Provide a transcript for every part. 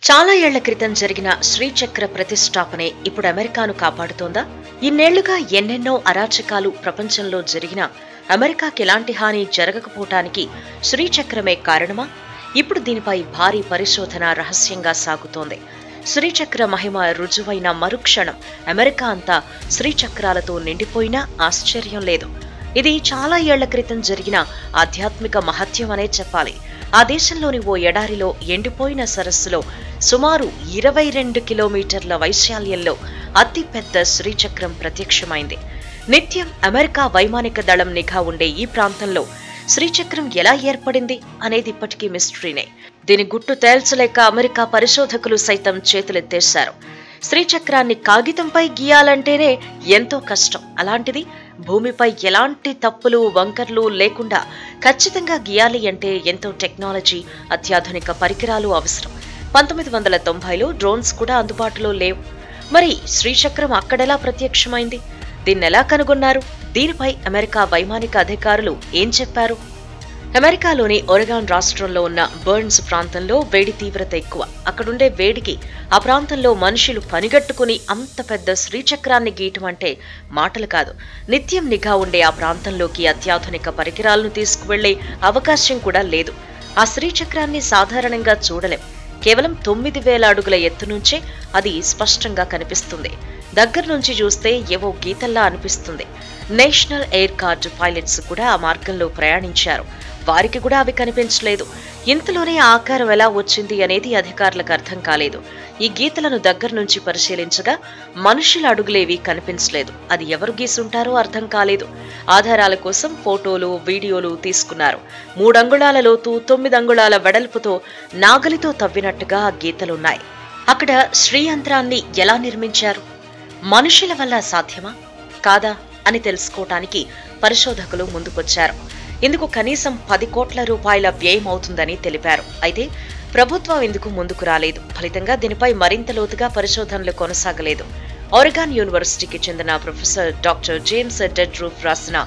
చాలా ఏళ్ల క్రితం జరిగిన శ్రీచక్ర ప్రతిష్టాపనే ఇప్పుడు అమెరికాను కాపాడుతోందా? ఇన్నేళ్లుగా ఎన్నెన్నో అరాచకాలు ప్రపంచంలో జరిగినా అమెరికాకి ఎలాంటి హాని జరగకపోవటానికి శ్రీచక్రమే కారణమా? ఇప్పుడు దీనిపై భారీ పరిశోధన రహస్యంగా సాగుతోంది. శ్రీచక్ర మహిమ రుజువైన మరుక్షణం అమెరికా అంతా శ్రీచక్రాలతో నిండిపోయినా ఆశ్చర్యం లేదు. ఇది చాలా ఏళ్ల క్రితం జరిగిన ఆధ్యాత్మిక మహత్యం అనే చెప్పాలి. ఆ దేశంలోని ఓ ఎడారిలో ఎండిపోయిన సరస్సులో సుమారు 22 కిలోమీటర్ల వైశాల్యంలో అతిపెద్ద శ్రీచక్రం ప్రత్యక్షమైంది. నిత్యం అమెరికా వైమానిక దళం నిఘా ఉండే ఈ ప్రాంతంలో శ్రీచక్రం ఎలా ఏర్పడింది అనేది ఇప్పటికీ మిస్టరీనే. దీని గుట్టు తేల్చలేక అమెరికా పరిశోధకులు సైతం చేతులెత్తేశారు. శ్రీచక్రాన్ని కాగితంపై గీయాలంటేనే ఎంతో కష్టం. అలాంటిది భూమిపై ఎలాంటి తప్పులు వంకర్లు లేకుండా ఖచ్చితంగా గీయాలి అంటే ఎంతో టెక్నాలజీ, అత్యాధునిక పరికరాలు అవసరం. 1990లో డ్రోన్స్ కూడా అందుబాటులో లేవు. మరి శ్రీచక్రం అక్కడెలా ప్రత్యక్షమైంది? దీన్నెలా కనుగొన్నారు? దీనిపై అమెరికా వైమానిక అధికారులు ఏం చెప్పారు? అమెరికాలోని ఒరెగాన్ రాష్ట్రంలో ఉన్న బర్న్స్ ప్రాంతంలో వేడి తీవ్రత ఎక్కువ. అక్కడుండే వేడికి ఆ ప్రాంతంలో మనుషులు పనిగట్టుకుని అంత పెద్ద శ్రీచక్రాన్ని గీయటం అంటే మాటలు కాదు. నిత్యం నిఘా ఉండే ఆ ప్రాంతంలోకి అత్యాధునిక పరికరాలను తీసుకువెళ్లే అవకాశం కూడా లేదు. ఆ శ్రీచక్రాన్ని సాధారణంగా చూడలేం. కేవలం 9000 అడుగుల ఎత్తు నుంచే అది స్పష్టంగా కనిపిస్తుంది. దగ్గర నుంచి చూస్తే ఏవో గీతల్లా అనిపిస్తుంది. నేషనల్ ఎయిర్ కార్డు పైలట్స్ కూడా ఆ మార్గంలో ప్రయాణించారు. వారికి కూడా అవి కనిపించలేదు. ఇంతలోనే ఆకారం ఎలా వచ్చింది అనేది అధికారులకు అర్థం కాలేదు. ఈ గీతలను దగ్గర నుంచి పరిశీలించగా మనుషుల అడుగులేవి కనిపించలేదు. అది ఎవరు గీసుంటారో అర్థం కాలేదు. ఆధారాల కోసం ఫోటోలు, వీడియోలు తీసుకున్నారు. 3 అంగుళాల లోతు, 9 అంగుళాల వెడల్పుతో నాగలితో తవ్వినట్టుగా ఆ గీతలున్నాయి. అక్కడ శ్రీయంత్రాన్ని ఎలా నిర్మించారు? మనుషుల వల్ల సాధ్యమా కాదా అని తెలుసుకోవటానికి పరిశోధకులు ముందుకొచ్చారు. ఇందుకు కనీసం 10 కోట్ల రూపాయల వ్యయం అవుతుందని తెలిపారు. అయితే ప్రభుత్వం ఇందుకు ముందుకు రాలేదు. ఫలితంగా దీనిపై మరింత లోతుగా పరిశోధనలు కొనసాగలేదు. ఒరెగాన్ యూనివర్సిటీకి చెందిన ప్రొఫెసర్ డాక్టర్ జేమ్స్ డెడ్రూఫ్ రాసిన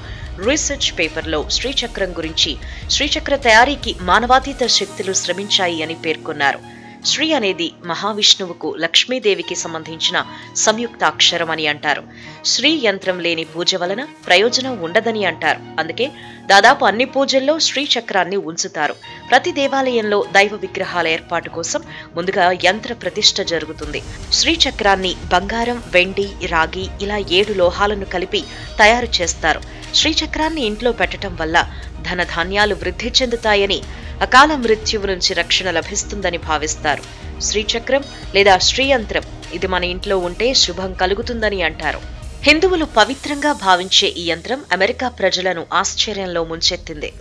రీసెర్చ్ పేపర్లో శ్రీచక్రం గురించి శ్రీచక్ర తయారీకి మానవాతీత శక్తులు శ్రమించాయి అని పేర్కొన్నారు. శ్రీ అనేది మహావిష్ణువుకు, లక్ష్మీదేవికి సంబంధించిన సంయుక్త అక్షరం అని అంటారు. శ్రీ యంత్రం లేని పూజ వలన ప్రయోజనం ఉండదని అంటారు. అందుకే దాదాపు అన్ని పూజల్లో శ్రీచక్రాన్ని ఉంచుతారు. ప్రతి దేవాలయంలో దైవ విగ్రహాల ఏర్పాటు కోసం ముందుగా యంత్ర ప్రతిష్ఠ జరుగుతుంది. శ్రీచక్రాన్ని బంగారం, వెండి, రాగి ఇలా 7 లోహాలను కలిపి తయారు చేస్తారు. శ్రీచక్రాన్ని ఇంట్లో పెట్టడం వల్ల ధనధాన్యాలు వృద్ధి చెందుతాయని, అకాల మృత్యువు నుంచి రక్షణ లభిస్తుందని భావిస్తారు. శ్రీచక్రం లేదా శ్రీయంత్రం ఇది మన ఇంట్లో ఉంటే శుభం కలుగుతుందని అంటారు. హిందువులు పవిత్రంగా భావించే ఈ యంత్రం అమెరికా ప్రజలను ఆశ్చర్యంలో ముంచెత్తింది.